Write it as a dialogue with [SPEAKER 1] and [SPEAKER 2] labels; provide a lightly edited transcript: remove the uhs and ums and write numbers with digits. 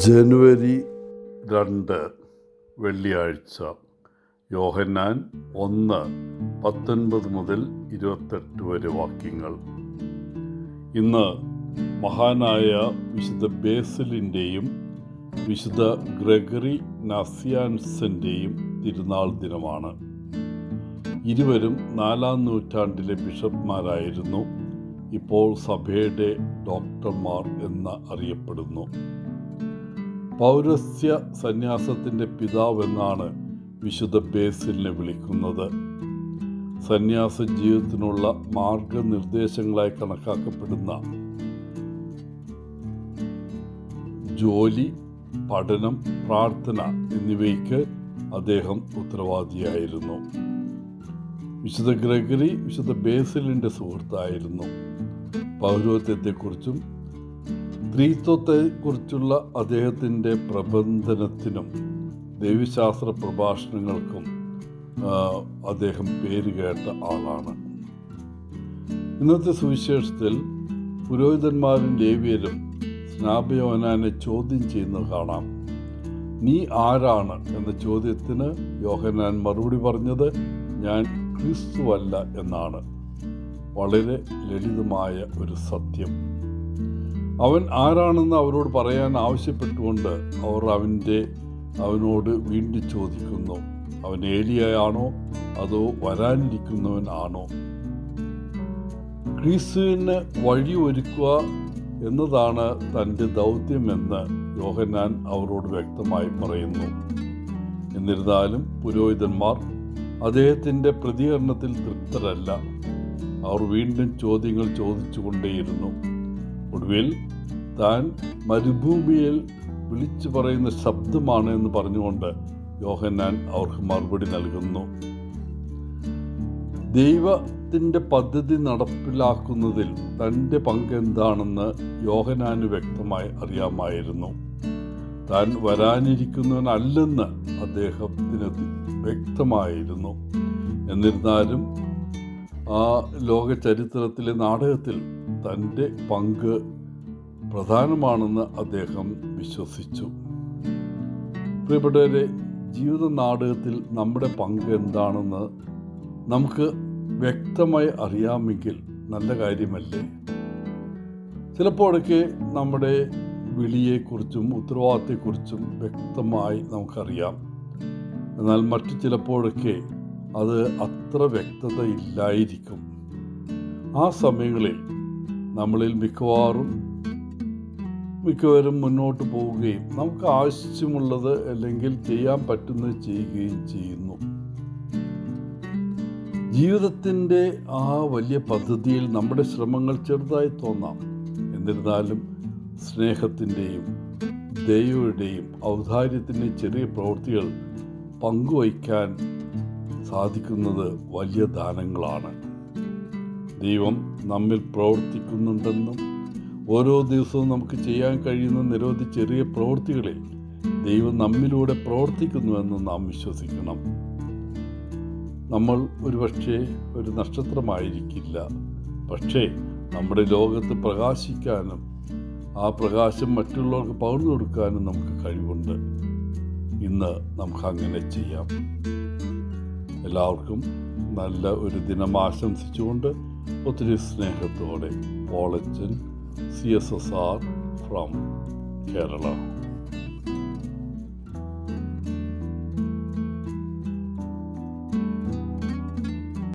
[SPEAKER 1] ജനുവരി 2 വെള്ളിയാഴ്ച. യോഹന്നാൻ 1:19 മുതൽ 28 വരെ വാക്യങ്ങൾ. ഇന്ന് മഹാനായ വിശുദ്ധ ബേസിലിൻ്റെയും വിശുദ്ധ ഗ്രെഗറി നാസിയാൻസിൻ്റെയും തിരുനാൾ ദിനമാണ്. ഇരുവരും 4-ാം നൂറ്റാണ്ടിലെ ബിഷപ്പ്മാരായിരുന്നു. ഇപ്പോൾ സഭയുടെ ഡോക്ടർമാർ എന്ന് അറിയപ്പെടുന്നു. പൗരസ്ത്യ സന്യാസത്തിൻ്റെ പിതാവെന്നാണ് വിശുദ്ധ ബേസിലിനെ വിളിക്കുന്നത്. സന്യാസ ജീവിതത്തിനുള്ള മാർഗനിർദ്ദേശങ്ങളായി കണക്കാക്കപ്പെടുന്ന ജോലി, പഠനം, പ്രാർത്ഥന എന്നിവയ്ക്ക് അദ്ദേഹം ഉത്തരവാദിയായിരുന്നു. വിശുദ്ധ ഗ്രെഗറി വിശുദ്ധ ബേസിലിൻ്റെ സുഹൃത്തായിരുന്നു. പൗരോഹിത്യത്തെക്കുറിച്ചും സ്ത്രീത്വത്തെക്കുറിച്ചുള്ള അദ്ദേഹത്തിൻ്റെ പ്രബന്ധനത്തിനും ദൈവശാസ്ത്ര പ്രഭാഷണങ്ങൾക്കും അദ്ദേഹം പേരുകേട്ട ആളാണ്. ഇന്നത്തെ സുവിശേഷത്തിൽ പുരോഹിതന്മാരും ലേവ്യരും സ്നാപയോഹന്നാനെ ചോദ്യം ചെയ്യുന്നത് കാണാം. നീ ആരാണ് എന്ന ചോദ്യത്തിന് യോഹന്നാൻ മറുപടി പറഞ്ഞത് ഞാൻ ക്രിസ്തുവല്ല എന്നാണ്. വളരെ ലളിതമായ ഒരു സത്യം. അവൻ ആരാണെന്ന് അവരോട് പറയാൻ ആവശ്യപ്പെട്ടുകൊണ്ട് അവർ അവനോട് വീണ്ടും ചോദിക്കുന്നു, അവൻ ഏലിയായാണോ അതോ വരാനിരിക്കുന്നവൻ ആണോ? ക്രിസ്തുവിന് വഴി ഒരുക്കുക എന്നതാണ് തൻ്റെ ദൗത്യമെന്ന് യോഹന്നാൻ അവരോട് വ്യക്തമായി പറയുന്നു. എന്നിരുന്നാലും പുരോഹിതന്മാർ അദ്ദേഹത്തിൻ്റെ പ്രതികരണത്തിൽ തൃപ്തരല്ല. അവർ വീണ്ടും ചോദ്യങ്ങൾ ചോദിച്ചുകൊണ്ടേയിരുന്നു. ഒടുവിൽ താൻ മരുഭൂമിയിൽ വിളിച്ചു പറയുന്ന ശബ്ദമാണ് എന്ന് പറഞ്ഞുകൊണ്ട് യോഹന്നാൻ അവർക്ക് മറുപടി നൽകുന്നു. ദൈവത്തിൻ്റെ പദ്ധതി നടപ്പിലാക്കുന്നതിൽ തൻ്റെ പങ്ക് എന്താണെന്ന് യോഹന്നാന് വ്യക്തമായി അറിയാമായിരുന്നു. താൻ വരാനിരിക്കുന്നവനല്ലെന്ന് അദ്ദേഹത്തിന് വ്യക്തമായിരുന്നു. എന്നിരുന്നാലും ആ ലോക ചരിത്രത്തിലെ നാടകത്തിൽ തൻ്റെ പങ്ക് പ്രധാനമാണെന്ന് അദ്ദേഹം വിശ്വസിച്ചു. പ്രിയപ്പെട്ടവരെ, ജീവിത നാടകത്തിൽ നമ്മുടെ പങ്ക് എന്താണെന്ന് നമുക്ക് വ്യക്തമായി അറിയാമെങ്കിൽ നല്ല കാര്യമല്ലേ? ചിലപ്പോഴൊക്കെ നമ്മുടെ വിളിയെക്കുറിച്ചും ഉത്തരവാദിത്തത്തെക്കുറിച്ചും വ്യക്തമായി നമുക്കറിയാം. എന്നാൽ മറ്റു ചിലപ്പോഴൊക്കെ അത് അത്ര വ്യക്തത ഇല്ലായിരിക്കും. ആ സമയങ്ങളിൽ നമ്മളിൽ മിക്കവരും മുന്നോട്ട് പോവുകയും നമുക്ക് ആവശ്യമുള്ളത് അല്ലെങ്കിൽ ചെയ്യാൻ പറ്റുന്നത് ചെയ്യുകയും ചെയ്യുന്നു. ജീവിതത്തിൻ്റെ ആ വലിയ പദ്ധതിയിൽ നമ്മുടെ ശ്രമങ്ങൾ ചെറുതായി തോന്നാം. എന്നിരുന്നാലും സ്നേഹത്തിൻ്റെയും ദൈവയുടെയും ഔദാര്യത്തിൻ്റെയും ചെറിയ പ്രവൃത്തികൾ പങ്കുവയ്ക്കാൻ സാധിക്കുന്നത് വലിയ ദാനങ്ങളാണ്. ദൈവം നമ്മിൽ പ്രവർത്തിക്കുന്നുണ്ടെന്നും ഓരോ ദിവസവും നമുക്ക് ചെയ്യാൻ കഴിയുന്ന നിരവധി ചെറിയ പ്രവൃത്തികളിൽ ദൈവം നമ്മിലൂടെ പ്രവർത്തിക്കുന്നുവെന്നും നാം വിശ്വസിക്കണം. നമ്മൾ ഒരുപക്ഷെ ഒരു നക്ഷത്രമായിരിക്കില്ല, പക്ഷേ നമ്മുടെ ലോകത്ത് പ്രകാശിക്കാനും ആ പ്രകാശം മറ്റുള്ളവർക്ക് പകർന്നു കൊടുക്കാനും നമുക്ക് കഴിവുണ്ട്. ഇന്ന് നമുക്ക് അങ്ങനെ ചെയ്യാം. എല്ലാവർക്കും നല്ല ഒരു ദിനം ആശംസിച്ചുകൊണ്ട് ഒത്തിരി സ്നേഹത്തോടെ പോളച്ചൻ CSSR ഫ്രം കേരള.